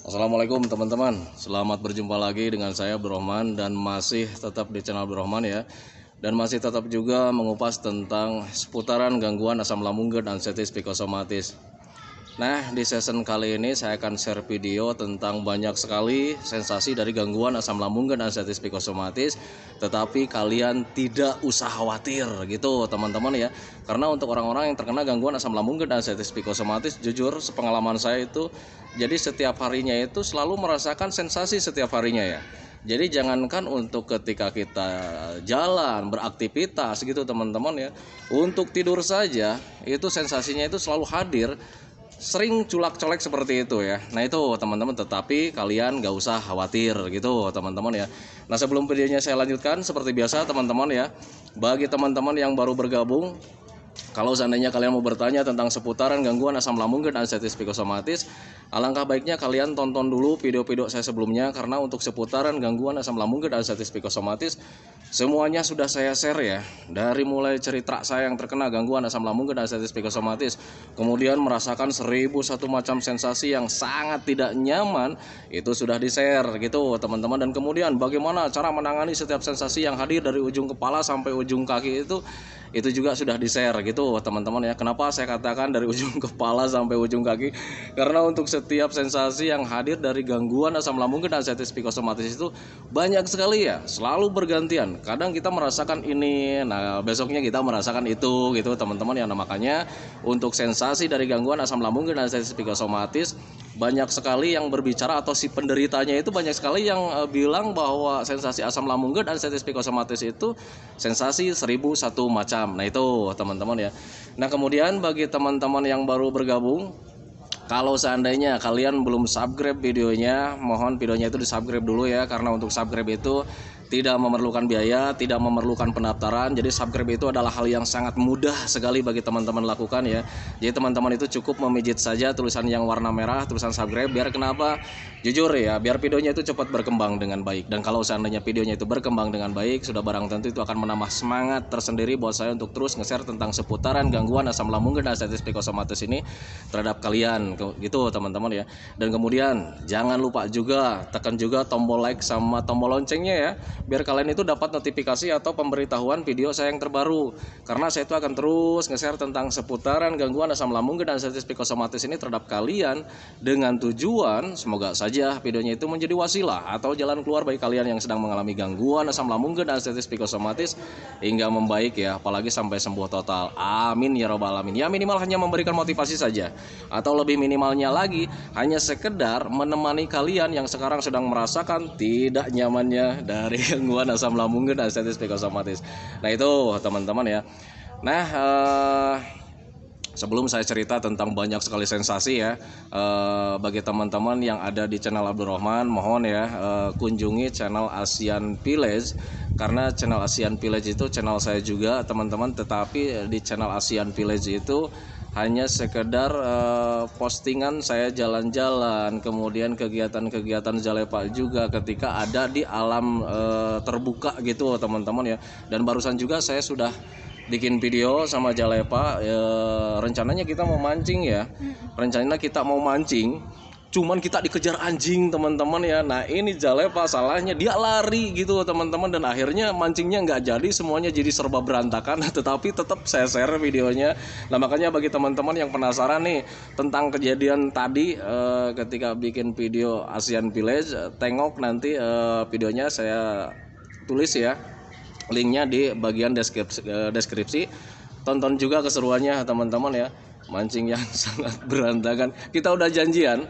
Assalamualaikum teman-teman, selamat berjumpa lagi dengan saya Abdurrahman dan masih tetap di channel Abdurrahman ya. Dan masih tetap juga mengupas tentang seputaran gangguan asam lambung GERD dan anxiety psikosomatis. Nah, di season kali ini saya akan share video tentang banyak sekali sensasi dari gangguan asam lambung dan anxiety psikosomatis, tetapi kalian tidak usah khawatir gitu teman-teman ya. Karena untuk orang-orang yang terkena gangguan asam lambung dan anxiety psikosomatis, jujur sepengalaman saya itu, jadi setiap harinya itu selalu merasakan sensasi setiap harinya ya. Jadi jangankan untuk ketika kita jalan, beraktivitas gitu teman-teman ya, untuk tidur saja itu sensasinya itu selalu hadir, sering culak-colek seperti itu ya. Nah itu teman-teman, tetapi kalian gak usah khawatir gitu teman-teman ya. Nah sebelum videonya saya lanjutkan, seperti biasa teman-teman ya, bagi teman-teman yang baru bergabung, kalau seandainya kalian mau bertanya tentang seputaran gangguan asam lambung dan anxiety psikosomatis, alangkah baiknya kalian tonton dulu video-video saya sebelumnya, karena untuk seputaran gangguan asam lambung dan anxiety psikosomatis semuanya sudah saya share ya. Dari mulai cerita saya yang terkena gangguan asam lambung dan anxiety psikosomatis, kemudian merasakan 1001 macam sensasi yang sangat tidak nyaman, itu sudah di-share gitu teman-teman. Dan kemudian bagaimana cara menangani setiap sensasi yang hadir dari ujung kepala sampai ujung kaki itu juga sudah di-share gitu teman-teman ya. Kenapa saya katakan dari ujung kepala sampai ujung kaki? Karena untuk setiap sensasi yang hadir dari gangguan asam lambung dan anxiety psikosomatis itu banyak sekali ya, selalu bergantian. Kadang kita merasakan ini, nah besoknya kita merasakan itu gitu teman-teman ya. Nah makanya untuk sensasi dari gangguan asam lambung dan anxiety psikosomatis banyak sekali yang berbicara, atau si penderitanya itu banyak sekali yang bilang bahwa sensasi asam lambung dan anxiety psikosomatis itu sensasi 1001 macam. Nah itu teman-teman ya. Nah kemudian bagi teman-teman yang baru bergabung, kalau seandainya kalian belum subscribe videonya, mohon videonya itu di subscribe dulu ya. Karena untuk subscribe itu tidak memerlukan biaya, tidak memerlukan pendaftaran. Jadi subscribe itu adalah hal yang sangat mudah sekali bagi teman-teman lakukan ya. Jadi teman-teman itu cukup memijit saja tulisan yang warna merah, tulisan subscribe. Biar kenapa? Jujur ya, biar videonya itu cepat berkembang dengan baik. Dan kalau seandainya videonya itu berkembang dengan baik, sudah barang tentu itu akan menambah semangat tersendiri buat saya untuk terus nge-share tentang seputaran gangguan asam lambung dan anxiety psikosomatis ini terhadap kalian gitu teman-teman ya. Dan kemudian jangan lupa juga tekan juga tombol like sama tombol loncengnya ya, biar kalian itu dapat notifikasi atau pemberitahuan video saya yang terbaru. Karena saya itu akan terus nge-share tentang seputaran gangguan asam lambung dan anxiety psikosomatis ini terhadap kalian, dengan tujuan semoga saja videonya itu menjadi wasilah atau jalan keluar bagi kalian yang sedang mengalami gangguan asam lambung dan anxiety psikosomatis hingga membaik ya, apalagi sampai sembuh total. Amin ya robbal alamin. Ya minimal hanya memberikan motivasi saja, atau lebih minimalnya lagi hanya sekedar menemani kalian yang sekarang sedang merasakan tidak nyamannya dari gangguan asam lambung dan anxiety psikosomatis. Nah itu teman-teman ya. Nah sebelum saya cerita tentang banyak sekali sensasi ya, bagi teman-teman yang ada di channel Abdurrahman, mohon ya kunjungi channel Asian Village. Karena channel Asian Village itu channel saya juga teman-teman, tetapi di channel Asian Village itu hanya sekedar postingan saya jalan-jalan, kemudian kegiatan-kegiatan Jalepa juga ketika ada di alam terbuka gitu teman-teman ya. Dan barusan juga saya sudah bikin video sama Jalepa, rencananya kita mau mancing ya. Rencananya kita mau mancing, cuman kita dikejar anjing teman-teman ya. Nah ini Jalepa salahnya, dia lari gitu teman-teman, dan akhirnya mancingnya nggak jadi, semuanya jadi serba berantakan. Tetapi tetap saya share videonya. Nah makanya bagi teman-teman yang penasaran nih tentang kejadian tadi ketika bikin video Asian Village, tengok nanti videonya saya tulis ya, linknya di bagian deskripsi. Tonton juga keseruannya teman-teman ya, mancing yang sangat berantakan. Kita udah janjian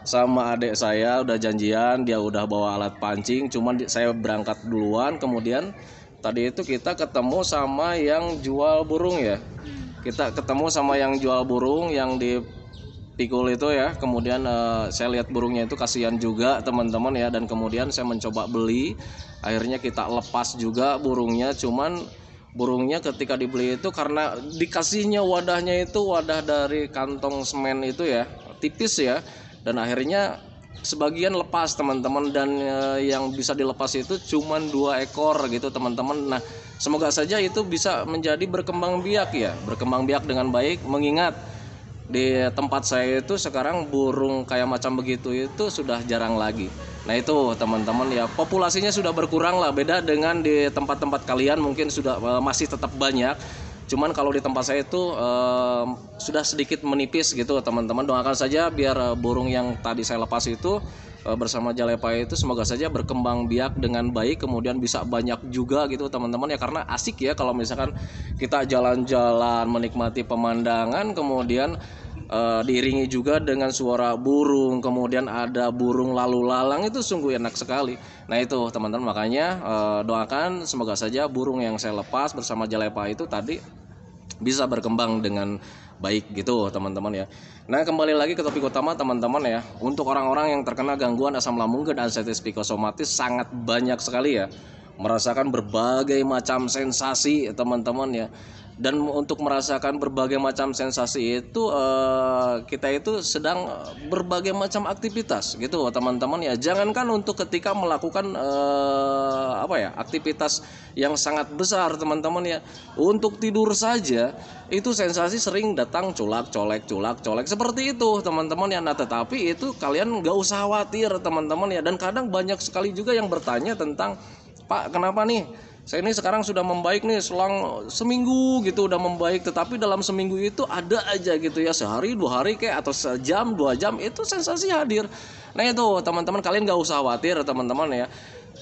sama adik saya, udah janjian, dia udah bawa alat pancing, cuman saya berangkat duluan. Kemudian tadi itu kita ketemu sama yang jual burung ya, kita ketemu sama yang jual burung yang di pikul itu ya. Kemudian saya lihat burungnya itu kasihan juga teman-teman ya, dan kemudian saya mencoba beli. Akhirnya kita lepas juga burungnya, cuman burungnya ketika dibeli itu karena dikasihnya wadahnya itu wadah dari kantong semen itu ya, tipis ya, dan akhirnya sebagian lepas teman-teman, dan yang bisa dilepas itu cuman 2 ekor gitu teman-teman. Nah semoga saja itu bisa menjadi berkembang biak ya, berkembang biak dengan baik, mengingat di tempat saya itu sekarang burung kayak macam begitu itu sudah jarang lagi. Nah itu teman-teman ya, populasinya sudah berkurang lah, beda dengan di tempat-tempat kalian mungkin sudah masih tetap banyak. Cuman kalau di tempat saya itu sudah sedikit menipis gitu teman-teman. Doakan saja biar burung yang tadi saya lepas itu bersama Jalepai itu semoga saja berkembang biak dengan baik, kemudian bisa banyak juga gitu teman-teman ya, karena asik ya kalau misalkan kita jalan-jalan menikmati pemandangan, kemudian diiringi juga dengan suara burung, kemudian ada burung lalu lalang, itu sungguh enak sekali. Nah itu teman-teman, makanya doakan semoga saja burung yang saya lepas bersama Jalepai itu tadi bisa berkembang dengan baik gitu teman-teman ya. Nah kembali lagi ke topik utama teman-teman ya. Untuk orang-orang yang terkena gangguan asam lambung dan anxiety psikosomatis sangat banyak sekali ya, merasakan berbagai macam sensasi teman-teman ya. Dan untuk merasakan berbagai macam sensasi itu kita itu sedang berbagai macam aktivitas gitu teman-teman ya. Jangankan untuk ketika melakukan aktivitas yang sangat besar teman-teman ya, untuk tidur saja itu sensasi sering datang colak-colek seperti itu teman-teman ya. Nah tetapi itu kalian nggak usah khawatir teman-teman ya. Dan kadang banyak sekali juga yang bertanya tentang, Pak kenapa nih saya ini sekarang sudah membaik nih, selang seminggu gitu udah membaik, tetapi dalam seminggu itu ada aja gitu ya, sehari 2 hari kayak atau sejam 2 jam itu sensasi hadir. Nah itu teman-teman, kalian gak usah khawatir teman-teman ya.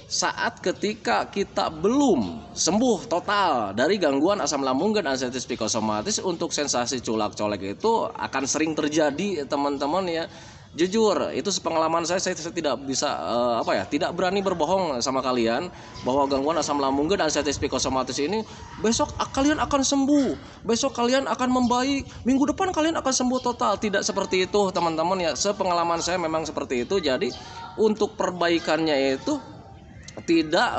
Saat ketika kita belum sembuh total dari gangguan asam lambung dan anxiety psikosomatis, untuk sensasi colak-colek itu akan sering terjadi teman-teman ya. Jujur, itu sepengalaman saya tidak bisa tidak berani berbohong sama kalian bahwa gangguan asam lambung dan anxiety psikosomatis ini besok kalian akan sembuh, besok kalian akan membaik, minggu depan kalian akan sembuh total. Tidak seperti itu teman-teman ya. Sepengalaman saya memang seperti itu. Jadi untuk perbaikannya itu tidak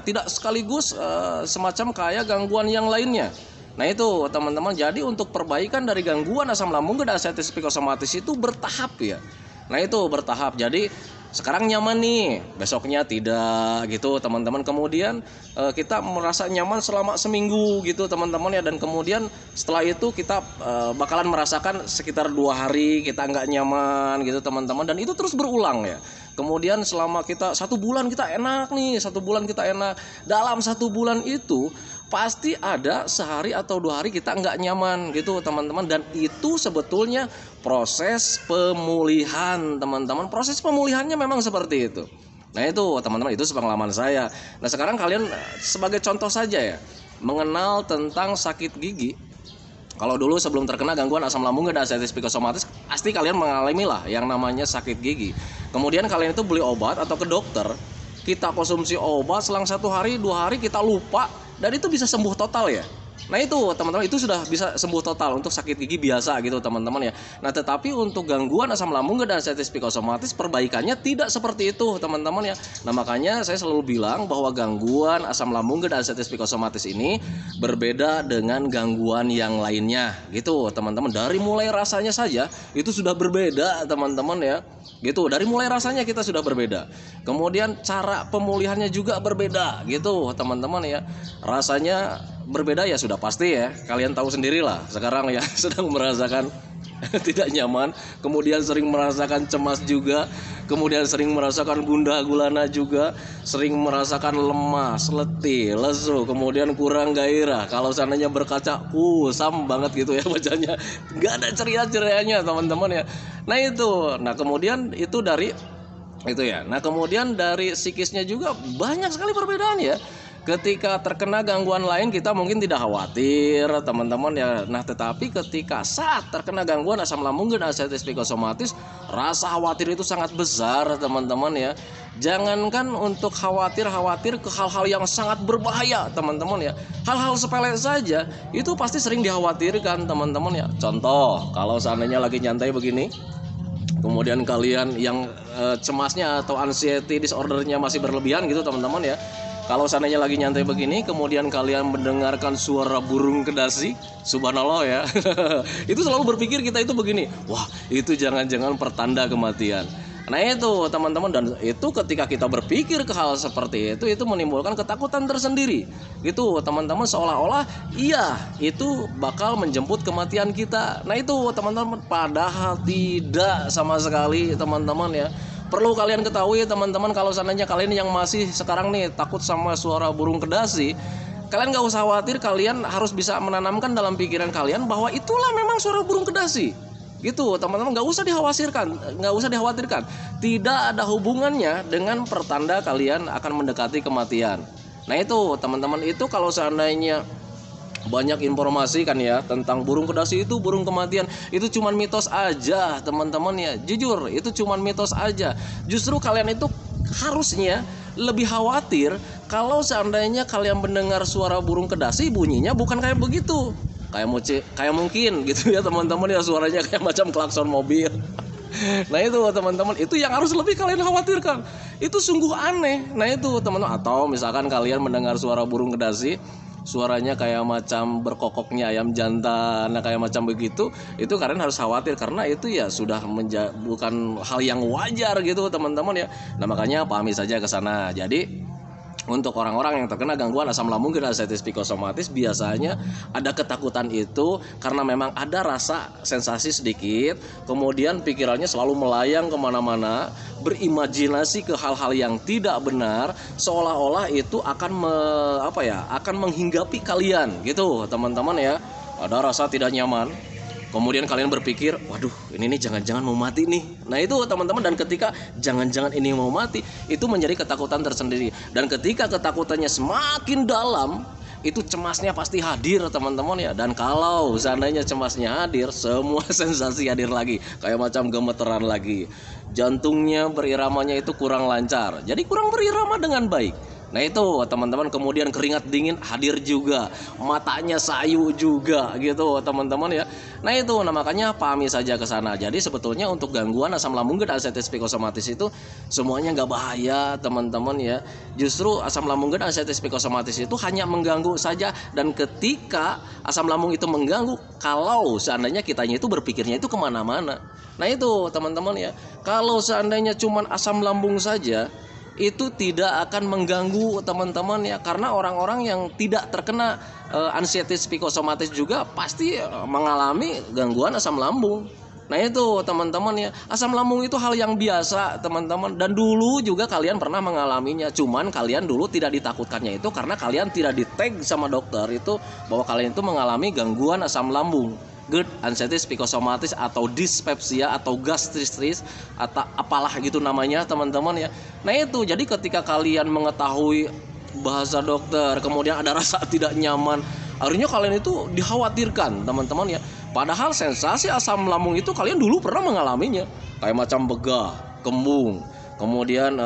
tidak sekaligus semacam kayak gangguan yang lainnya. Nah itu teman-teman, jadi untuk perbaikan dari gangguan asam lambung dan anxiety psikosomatis itu bertahap ya. Nah itu bertahap, jadi sekarang nyaman nih, besoknya tidak gitu teman-teman. Kemudian kita merasa nyaman selama seminggu gitu teman-teman ya. Dan kemudian setelah itu kita bakalan merasakan sekitar 2 hari kita nggak nyaman gitu teman-teman. Dan itu terus berulang ya. Kemudian selama kita 1 bulan kita enak nih, 1 bulan kita enak. Dalam 1 bulan itu pasti ada sehari atau 2 hari kita nggak nyaman gitu teman-teman. Dan itu sebetulnya proses pemulihan teman-teman. Proses pemulihannya memang seperti itu. Nah itu teman-teman, itu sepengalaman saya. Nah sekarang kalian sebagai contoh saja ya, mengenal tentang sakit gigi. Kalau dulu sebelum terkena gangguan asam lambung dan anxiety psikosomatis, pasti kalian mengalami lah yang namanya sakit gigi. Kemudian kalian itu beli obat atau ke dokter, kita konsumsi obat selang 1 hari 2 hari kita lupa, dan itu bisa sembuh total ya. Nah itu teman-teman, itu sudah bisa sembuh total untuk sakit gigi biasa gitu teman-teman ya. Nah tetapi untuk gangguan asam lambung dan anxiety psikosomatis perbaikannya tidak seperti itu teman-teman ya. Nah makanya saya selalu bilang bahwa gangguan asam lambung dan anxiety psikosomatis ini berbeda dengan gangguan yang lainnya gitu teman-teman. Dari mulai rasanya saja itu sudah berbeda teman-teman ya. Gitu, dari mulai rasanya kita sudah berbeda. Kemudian cara pemulihannya juga berbeda gitu teman-teman ya. Rasanya berbeda ya sudah pasti ya, kalian tahu sendirilah sekarang ya sedang merasakan tidak nyaman, kemudian sering merasakan cemas juga, kemudian sering merasakan gundah gulana juga, sering merasakan lemas, letih, lesu, kemudian kurang gairah. Kalau seandainya berkaca sam banget gitu ya bacanya, nggak ada ceria-cerianya teman-teman ya. Nah itu, nah kemudian itu dari itu ya. Nah kemudian dari psikisnya juga banyak sekali perbedaan ya. Ketika terkena gangguan lain kita mungkin tidak khawatir teman-teman ya. Nah tetapi ketika saat terkena gangguan asam lambung dan anxiety psikosomatis, rasa khawatir itu sangat besar teman-teman ya. Jangankan untuk khawatir ke hal-hal yang sangat berbahaya teman-teman ya. Hal-hal sepele saja itu pasti sering dikhawatirkan teman-teman ya. Contoh, kalau seandainya lagi nyantai begini, kemudian kalian yang cemasnya atau anxiety disordernya masih berlebihan gitu teman-teman ya. Kalau seandainya lagi nyantai begini, kemudian kalian mendengarkan suara burung kedasi, subhanallah ya. Itu selalu berpikir kita itu begini, wah itu jangan-jangan pertanda kematian. Nah itu teman-teman, dan itu ketika kita berpikir ke hal seperti itu menimbulkan ketakutan tersendiri gitu teman-teman, seolah-olah iya itu bakal menjemput kematian kita. Nah itu teman-teman, padahal tidak sama sekali teman-teman ya. Perlu kalian ketahui teman-teman, kalau seandainya kalian yang masih sekarang nih takut sama suara burung kedasi, kalian gak usah khawatir, kalian harus bisa menanamkan dalam pikiran kalian bahwa itulah memang suara burung kedasi gitu teman-teman. Gak usah dikhawatirkan, tidak ada hubungannya dengan pertanda kalian akan mendekati kematian. Nah itu teman-teman, itu kalau seandainya banyak informasi kan ya tentang burung kedasi itu burung kematian, itu cuman mitos aja teman-teman ya. Jujur itu cuman mitos aja. Justru kalian itu harusnya lebih khawatir kalau seandainya kalian mendengar suara burung kedasi bunyinya bukan kayak begitu, kayak mungkin gitu ya teman-teman ya, suaranya kayak macam klakson mobil. Nah itu teman-teman, itu yang harus lebih kalian khawatirkan. Itu sungguh aneh. Nah itu teman-teman, atau misalkan kalian mendengar suara burung kedasi, suaranya kayak macam berkokoknya ayam jantan, nah kayak macam begitu, itu kalian harus khawatir karena itu ya sudah bukan hal yang wajar gitu teman-teman ya. Nah makanya pahami saja ke sana. Jadi untuk orang-orang yang terkena gangguan asam lambung dan ascites psikosomatis, biasanya ada ketakutan itu karena memang ada rasa sensasi sedikit, kemudian pikirannya selalu melayang kemana-mana, berimajinasi ke hal-hal yang tidak benar, seolah-olah itu akan akan menghinggapi kalian gitu teman-teman ya. Ada rasa tidak nyaman, kemudian kalian berpikir, waduh ini nih jangan-jangan mau mati nih. Nah itu teman-teman, dan ketika jangan-jangan ini mau mati, itu menjadi ketakutan tersendiri. Dan ketika ketakutannya semakin dalam, itu cemasnya pasti hadir teman-teman ya. Dan kalau seandainya cemasnya hadir, semua sensasi hadir lagi, kayak macam gemeteran lagi, jantungnya beriramanya itu kurang lancar, jadi kurang berirama dengan baik. Nah itu teman-teman, kemudian keringat dingin hadir juga, matanya sayu juga gitu teman-teman ya. Nah itu, nah makanya pahami saja ke sana. Jadi sebetulnya untuk gangguan asam lambung dan ascites psikosomatis itu semuanya nggak bahaya teman-teman ya. Justru asam lambung dan ascites psikosomatis itu hanya mengganggu saja, dan ketika asam lambung itu mengganggu, kalau seandainya kitanya itu berpikirnya itu kemana-mana. Nah itu teman-teman ya, kalau seandainya cuman asam lambung saja, itu tidak akan mengganggu teman-teman ya, karena orang-orang yang tidak terkena ascites psikosomatis juga pasti mengalami gangguan asam lambung. Nah itu teman-teman ya, asam lambung itu hal yang biasa teman-teman, dan dulu juga kalian pernah mengalaminya, cuman kalian dulu tidak ditakutkannya itu karena kalian tidak di-tag sama dokter itu bahwa kalian itu mengalami gangguan asam lambung, GERD, ascites psikosomatis, atau dispepsia, atau gastritis, atau apalah gitu namanya teman-teman ya. Nah itu, jadi ketika kalian mengetahui bahasa dokter, kemudian ada rasa tidak nyaman, akhirnya kalian itu dikhawatirkan teman-teman ya. Padahal sensasi asam lambung itu kalian dulu pernah mengalaminya, kayak macam begah, kembung, kemudian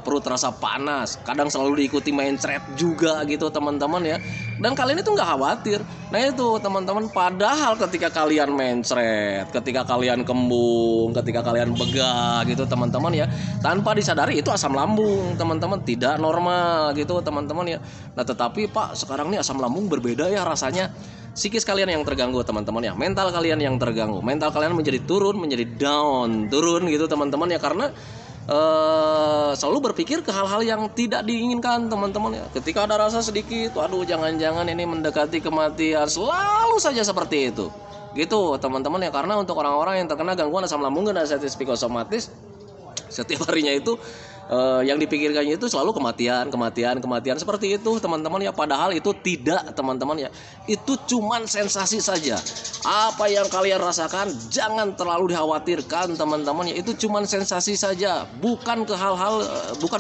perut terasa panas, kadang selalu diikuti mencret juga gitu teman-teman ya. Dan kalian itu nggak khawatir. Nah itu teman-teman, padahal ketika kalian mencret, ketika kalian kembung, ketika kalian begah gitu teman-teman ya, tanpa disadari itu asam lambung teman-teman, tidak normal gitu teman-teman ya. Nah tetapi Pak, sekarang nih asam lambung berbeda ya rasanya. Psikis kalian yang terganggu teman-teman ya, mental kalian yang terganggu, mental kalian menjadi turun gitu teman-teman ya, karena selalu berpikir ke hal-hal yang tidak diinginkan teman-teman ya. Ketika ada rasa sedikit, waduh jangan-jangan ini mendekati kematian, selalu saja seperti itu gitu teman-teman ya. Karena untuk orang-orang yang terkena gangguan asam lambung dan ascites psikosomatis, setiap harinya itu yang dipikirkannya itu selalu kematian seperti itu teman-teman ya. Padahal itu tidak teman-teman ya, itu cuman sensasi saja. Apa yang kalian rasakan jangan terlalu dikhawatirkan teman-teman ya, itu cuman sensasi saja, bukan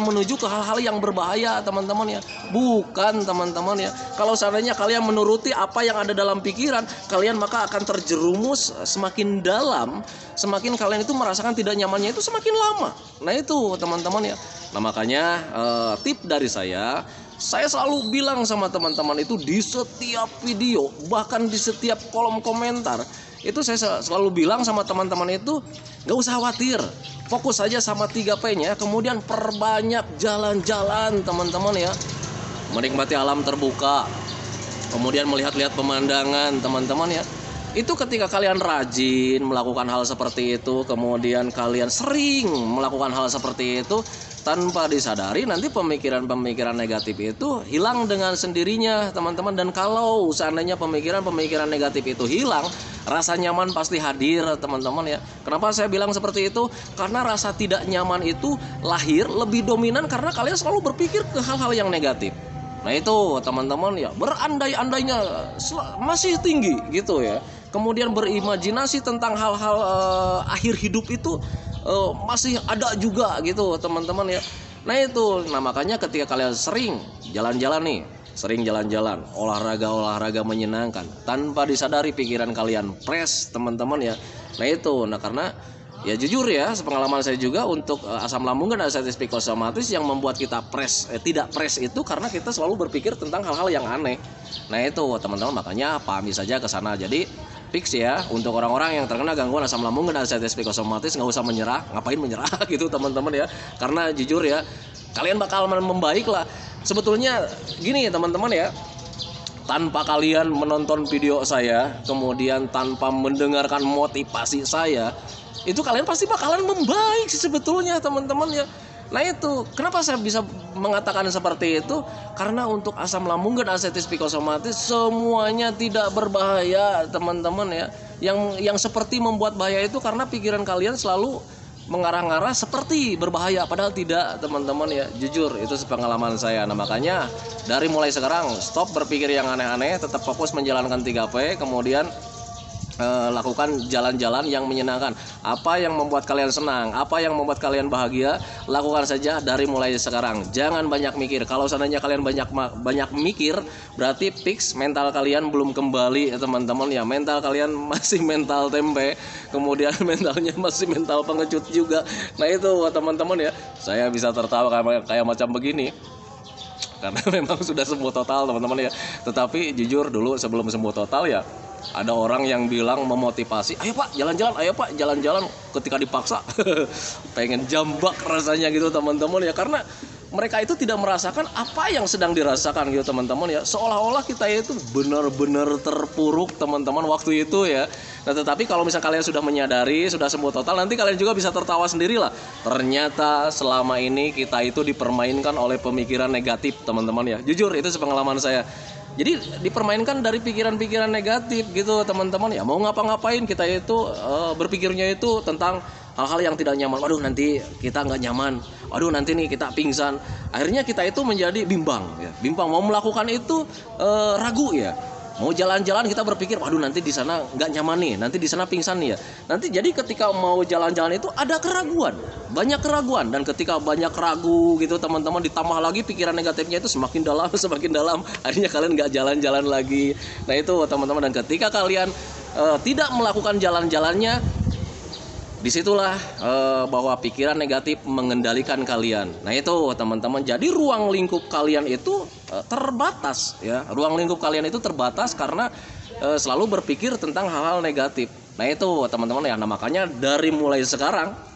menuju ke hal-hal yang berbahaya teman-teman ya, bukan teman-teman ya. Kalau seandainya kalian menuruti apa yang ada dalam pikiran kalian, maka akan terjerumus semakin dalam, semakin kalian itu merasakan tidak nyamannya itu semakin lama. Nah itu teman-teman ya. Nah makanya tip dari saya selalu bilang sama teman-teman itu di setiap video, bahkan di setiap kolom komentar, itu saya selalu bilang sama teman-teman itu gak usah khawatir, fokus saja sama 3P-nya, kemudian perbanyak jalan-jalan teman-teman ya, menikmati alam terbuka, kemudian melihat-lihat pemandangan teman-teman ya. Itu ketika kalian rajin melakukan hal seperti itu, kemudian kalian sering melakukan hal seperti itu, tanpa disadari nanti pemikiran-pemikiran negatif itu hilang dengan sendirinya, teman-teman. Dan kalau seandainya pemikiran-pemikiran negatif itu hilang, rasa nyaman pasti hadir, teman-teman ya. Kenapa saya bilang seperti itu? Karena rasa tidak nyaman itu lahir lebih dominan karena kalian selalu berpikir ke hal-hal yang negatif. Nah itu teman-teman ya, berandai-andainya masih tinggi gitu ya. Kemudian berimajinasi tentang hal-hal akhir hidup itu masih ada juga gitu teman-teman ya. Nah itu, nah makanya ketika kalian sering jalan-jalan, olahraga menyenangkan, tanpa disadari pikiran kalian fresh teman-teman ya. Nah itu, nah karena ya jujur ya, sepengalaman saya juga untuk asam lambung dan anxiety psikosomatis yang membuat kita tidak fresh itu karena kita selalu berpikir tentang hal-hal yang aneh. Nah itu teman-teman, makanya pahami saja ke sana. Jadi fix ya, untuk orang-orang yang terkena gangguan asam lambung dan anxiety psikosomatis nggak usah menyerah. Ngapain menyerah gitu teman-teman ya, karena jujur ya, kalian bakal membaik lah. Sebetulnya gini teman-teman ya, tanpa kalian menonton video saya, kemudian tanpa mendengarkan motivasi saya, itu kalian pasti bakalan membaik sih sebetulnya teman-teman ya. Nah itu, kenapa saya bisa mengatakan seperti itu? Karena untuk asam lambung dan anxiety psikosomatis semuanya tidak berbahaya teman-teman ya. Yang seperti membuat bahaya itu karena pikiran kalian selalu mengarah-ngarah seperti berbahaya, padahal tidak teman-teman ya. Jujur itu pengalaman saya. Nah makanya dari mulai sekarang stop berpikir yang aneh-aneh, tetap fokus menjalankan 3P, kemudian lakukan jalan-jalan yang menyenangkan. Apa yang membuat kalian senang, apa yang membuat kalian bahagia, lakukan saja dari mulai sekarang. Jangan banyak mikir. Kalau seandainya kalian banyak mikir, berarti fix mental kalian belum kembali ya teman-teman ya. Mental kalian masih mental tempe, kemudian mentalnya masih mental pengecut juga. Nah itu teman-teman ya, saya bisa tertawa kayak macam begini karena memang sudah sembuh total teman-teman ya. Tetapi jujur dulu sebelum sembuh total ya, ada orang yang bilang memotivasi, ayo pak jalan-jalan, ketika dipaksa pengen jambak rasanya gitu teman-teman ya. Karena mereka itu tidak merasakan apa yang sedang dirasakan gitu teman-teman ya. Seolah-olah kita itu benar-benar terpuruk teman-teman waktu itu ya. Nah tetapi kalau misalnya kalian sudah menyadari, sudah sembuh total, nanti kalian juga bisa tertawa sendiri lah. Ternyata selama ini kita itu dipermainkan oleh pemikiran negatif teman-teman ya. Jujur itu sepengalaman saya. Jadi dipermainkan dari pikiran-pikiran negatif gitu teman-teman ya. Mau ngapa-ngapain kita itu berpikirnya itu tentang hal-hal yang tidak nyaman. Waduh nanti kita nggak nyaman, waduh nanti nih kita pingsan. Akhirnya kita itu menjadi bimbang ya. Bimbang mau melakukan itu ragu ya. Mau jalan-jalan kita berpikir, waduh nanti di sana nggak nyaman nih, nanti di sana pingsan nih ya. Nanti jadi ketika mau jalan-jalan itu ada keraguan, banyak keraguan. Dan ketika banyak ragu gitu teman-teman, ditambah lagi pikiran negatifnya itu semakin dalam, semakin dalam. Akhirnya kalian nggak jalan-jalan lagi. Nah itu teman-teman. Dan ketika kalian tidak melakukan jalan-jalannya, disitulah bahwa pikiran negatif mengendalikan kalian. Nah itu teman-teman, jadi ruang lingkup kalian itu terbatas ya. Ruang lingkup kalian itu terbatas karena selalu berpikir tentang hal-hal negatif. Nah itu teman-teman ya. Nah makanya dari mulai sekarang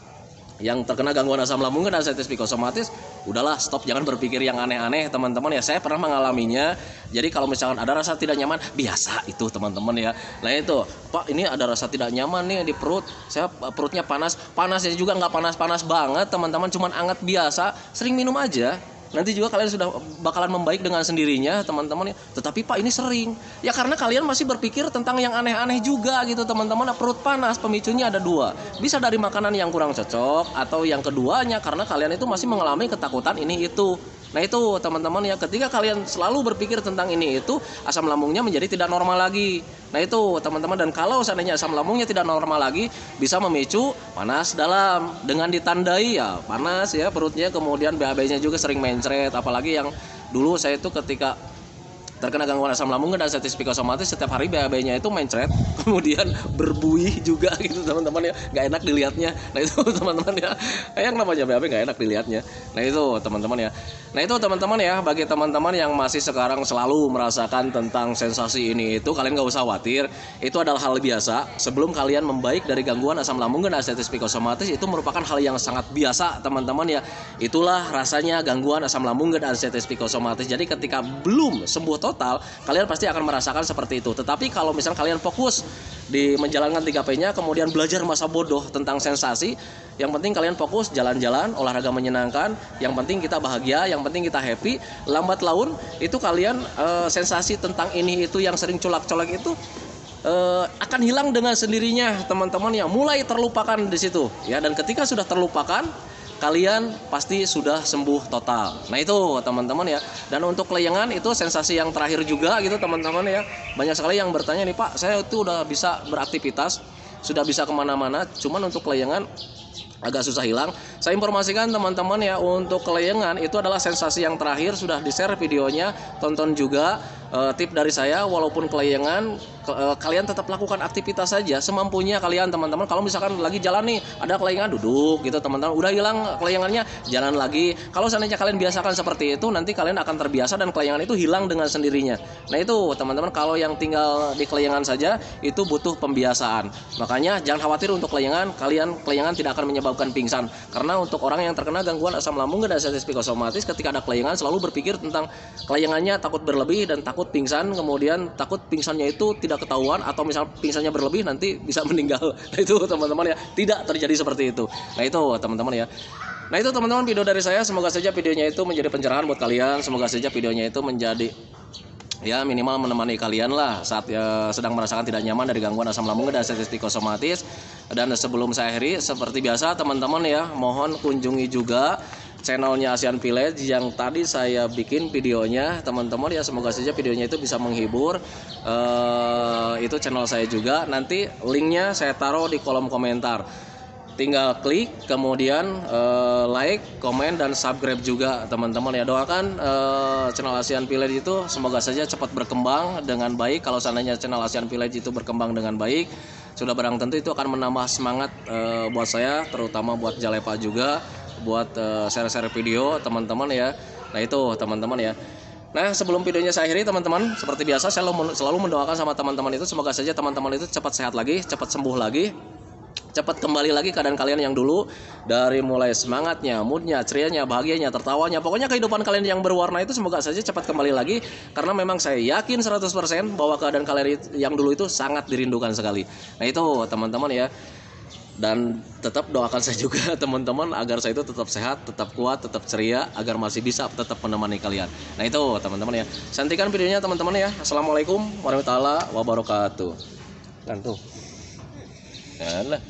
yang terkena gangguan asam lambung dan anxiety psikosomatis, udahlah stop, jangan berpikir yang aneh-aneh teman-teman ya. Saya pernah mengalaminya. Jadi kalau misalkan ada rasa tidak nyaman, biasa itu teman-teman ya. Nah itu, Pak ini ada rasa tidak nyaman nih di perut, saya perutnya panas. Panasnya juga nggak panas-panas banget teman-teman, cuman anget biasa. Sering minum aja, nanti juga kalian sudah bakalan membaik dengan sendirinya teman-teman ya. Tetapi Pak ini sering ya, karena kalian masih berpikir tentang yang aneh-aneh juga gitu teman-teman. Perut panas pemicunya ada dua, bisa dari makanan yang kurang cocok, atau yang keduanya karena kalian itu masih mengalami ketakutan ini itu. Nah itu teman-teman ya, ketika kalian selalu berpikir tentang ini itu, asam lambungnya menjadi tidak normal lagi. Nah itu teman-teman. Dan kalau seandainya asam lambungnya tidak normal lagi, bisa memicu panas dalam dengan ditandai ya panas ya perutnya, kemudian BAB-nya juga sering mencret. Apalagi yang dulu saya itu ketika terkena gangguan asam lambung dan anxiety psikosomatis, setiap hari BAB-nya itu mencret, kemudian berbuih juga gitu teman-teman ya, nggak enak dilihatnya. Nah itu teman-teman ya, yang namanya BAB nggak enak dilihatnya. Nah itu teman-teman ya. Nah itu teman-teman ya, bagi teman-teman yang masih sekarang selalu merasakan tentang sensasi ini itu, kalian nggak usah khawatir, itu adalah hal biasa. Sebelum kalian membaik dari gangguan asam lambung dan anxiety psikosomatis, itu merupakan hal yang sangat biasa teman-teman ya. Itulah rasanya gangguan asam lambung dan anxiety psikosomatis. Jadi ketika belum sembuh total, kalian pasti akan merasakan seperti itu. Tetapi kalau misalnya kalian fokus di menjalankan 3P-nya, kemudian belajar masa bodoh tentang sensasi. Yang penting kalian fokus jalan-jalan, olahraga menyenangkan, yang penting kita bahagia, yang penting kita happy. Lambat laun itu kalian sensasi tentang ini itu yang sering colak-colak itu akan hilang dengan sendirinya, teman-teman ya, mulai terlupakan di situ ya. Dan ketika sudah terlupakan, kalian pasti sudah sembuh total. Nah itu teman-teman ya. Dan untuk kelayangan itu sensasi yang terakhir juga gitu teman-teman ya. Banyak sekali yang bertanya nih, Pak, saya itu udah bisa beraktivitas, sudah bisa kemana-mana, cuman untuk kelayangan agak susah hilang. Saya informasikan teman-teman ya, untuk kelayangan itu adalah sensasi yang terakhir. Sudah di-share videonya, tonton juga. Tip dari saya, walaupun kelayangan, kalian tetap lakukan aktivitas saja semampunya kalian teman-teman. Kalau misalkan lagi jalan nih, ada kelayangan, duduk gitu teman-teman. Udah hilang kelayangannya, jalan lagi. Kalau seandainya kalian biasakan seperti itu, nanti kalian akan terbiasa dan kelayangan itu hilang dengan sendirinya. Nah itu teman-teman, kalau yang tinggal di kelayangan saja itu butuh pembiasaan. Makanya jangan khawatir untuk kelayangan tidak akan menyebabkan pingsan. Karena untuk orang yang terkena gangguan asam lambung dan sensitif psikosomatis, ketika ada kelayangan selalu berpikir tentang kelayangannya, takut berlebih dan takut pingsan, kemudian takut pingsannya itu tidak ketahuan, atau misal pingsannya berlebih nanti bisa meninggal. Nah itu teman-teman ya, tidak terjadi seperti itu. Nah itu teman-teman ya. Nah itu teman-teman video dari saya, semoga saja videonya itu menjadi pencerahan buat kalian, semoga saja videonya itu menjadi ya minimal menemani kalian lah saat sedang merasakan tidak nyaman dari gangguan asam lambung dan sensitif psikosomatis. Dan sebelum saya akhiri, seperti biasa teman-teman ya, mohon kunjungi juga channelnya ASEAN Village yang tadi saya bikin videonya teman-teman ya. Semoga saja videonya itu bisa menghibur. Itu channel saya juga, nanti linknya saya taruh di kolom komentar. Tinggal klik, kemudian like, komen, dan subscribe juga teman-teman ya. Doakan channel ASEAN Village itu semoga saja cepat berkembang dengan baik. Kalau seandainya channel ASEAN Village itu berkembang dengan baik, sudah barang tentu itu akan menambah semangat buat saya, terutama buat Jalepa juga, buat share-share video teman-teman ya. Nah itu teman-teman ya. Nah sebelum videonya saya akhiri teman-teman, seperti biasa saya selalu mendoakan sama teman-teman itu, semoga saja teman-teman itu cepat sehat lagi, cepat sembuh lagi, cepat kembali lagi keadaan kalian yang dulu, dari mulai semangatnya, moodnya, cerianya, bahagianya, tertawanya, pokoknya kehidupan kalian yang berwarna itu semoga saja cepat kembali lagi. Karena memang saya yakin 100% bahwa keadaan kalian yang dulu itu sangat dirindukan sekali. Nah itu teman-teman ya. Dan tetap doakan saya juga teman-teman agar saya itu tetap sehat, tetap kuat, tetap ceria, agar masih bisa tetap menemani kalian. Nah itu teman-teman ya. Santikan videonya teman-teman ya. Assalamualaikum warahmatullahi wabarakatuh. Kan tuh. Yalah.